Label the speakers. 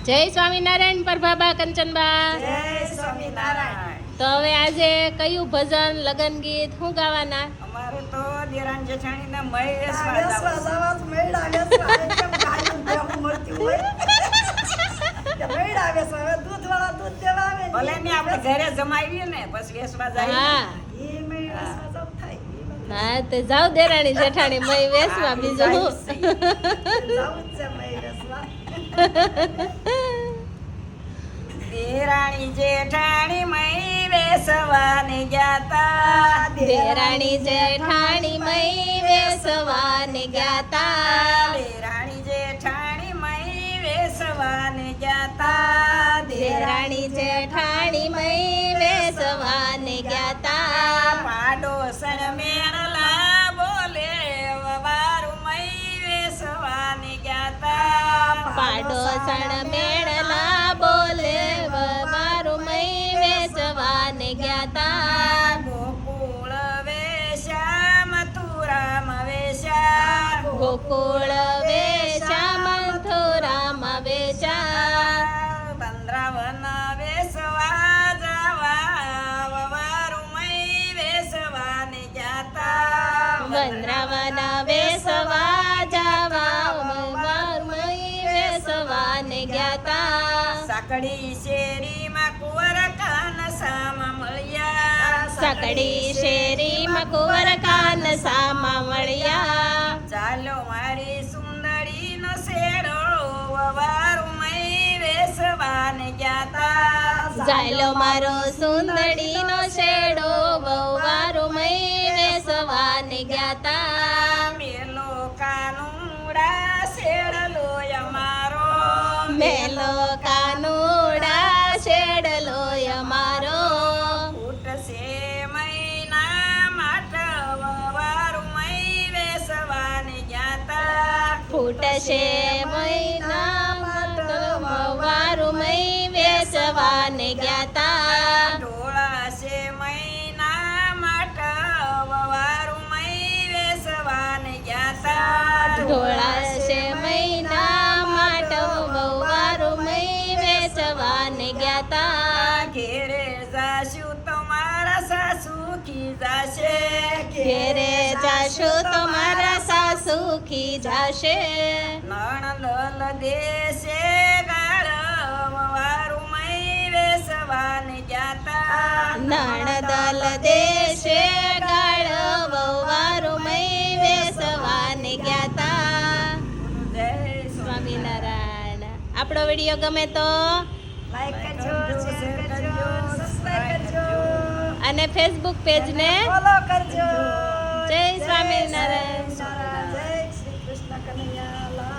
Speaker 1: જય સ્વામિનારાયણ પ્રભાબા કંચનબા.
Speaker 2: જય સ્વામિનારાયણ.
Speaker 1: તો હવે આજે કયું ભજન લગન ગીત શું ગાવાના?
Speaker 2: અમારે તો દેરાણ જેઠાણીના મય
Speaker 3: વેસવા
Speaker 2: વેસવા
Speaker 3: જવા તો મેળા વેસવા કેમ ગાયું દેવું મળતું હોય કે મેળા વેસવા હવે દૂધવાળા દૂધ દેવા આવે ને
Speaker 2: ભલે ને આપણે ઘરે જમાવીએ ને પછી વેસવા જાય
Speaker 1: હા
Speaker 3: એ મેળા વેસવા જવું થાય
Speaker 1: હા તે જાવ દેરાણી જેઠાણી મય વેસવા. બીજું શું?
Speaker 3: જવું જ છે મેળા વેસવા
Speaker 2: દેરાણી જેઠાણી મય વેસવાને ગયા
Speaker 1: દેરાણી જેઠાણી મય વેસવાને ગયા.
Speaker 2: દેરાણી જેઠાણી મય વેસવાને ગયા
Speaker 1: દેરાણી જેઠાણી મય વેસવાને ગયા.
Speaker 2: પાડોસણ મેળલા બોલે વારું મય વેસવાને ગયા
Speaker 1: પાડોસણ મેળલા બોલે મારું મય વેસવાને ગયા.
Speaker 2: ગોકુળ વેશ્યા મથુરામ વેશ્યા
Speaker 1: ગોકુળ વેશ્યા મથુરામ વેશ્યા.
Speaker 2: વૃંદાવન વેસવા જવા વારું મય વેસવાને ગયા
Speaker 1: વૃંદાવન વેસવા જવા મારું મય વેસવાને ગયા.
Speaker 2: સાકડી શેરીમાં કુંવર કાન સામા મળ્યા
Speaker 1: સકડી શેરીમાં કુંવર કાન સામા મળ્યા.
Speaker 2: ચાલો મારી સુંદરીનો શેરો વારું મય વેસવાને ગયા
Speaker 1: જાયલો મારો સુંદડીનો શેડો વહુવારો મય વેસવાને ગયા.
Speaker 2: મેલો કાનુડા શેડલો અમારો
Speaker 1: મેલો કાનુડા શેડલો અમારો.
Speaker 2: ફૂટશે મહિના માટ વારું મય વેસવાને ગયા
Speaker 1: ફૂટશે મહિના વહુવારો મય વેસવાને ગયા.
Speaker 2: ઢોળાશે મહિના માટ વારું મય વેસવાને ગયા
Speaker 1: ઢોળાશે મહિના માટે વહુવારો મય વેસવાને ગયા.
Speaker 2: ઘેરે જાશું તમારા સાસુ કી જાશે
Speaker 1: ઘેરે જાશો તમારા સાસુ ખી જાશે.
Speaker 2: નણંદ દેશે ગાળ વારું મય વેસવાને ગયા
Speaker 1: નણદલ દેશે ગાળ વહુવારો મય વેસવાને ગયા.
Speaker 2: જય
Speaker 1: સ્વામિનારાયણ. આપણો વિડીયો ગમે તો
Speaker 3: લાઈક કરજો શેર કરજો સબસ્ક્રાઇબ કરજો
Speaker 1: અને ફેસબુક પેજને
Speaker 3: ફોલો કરજો
Speaker 1: જય સ્વામિનારાયણ.
Speaker 3: જય શ્રી કૃષ્ણ કનૈયા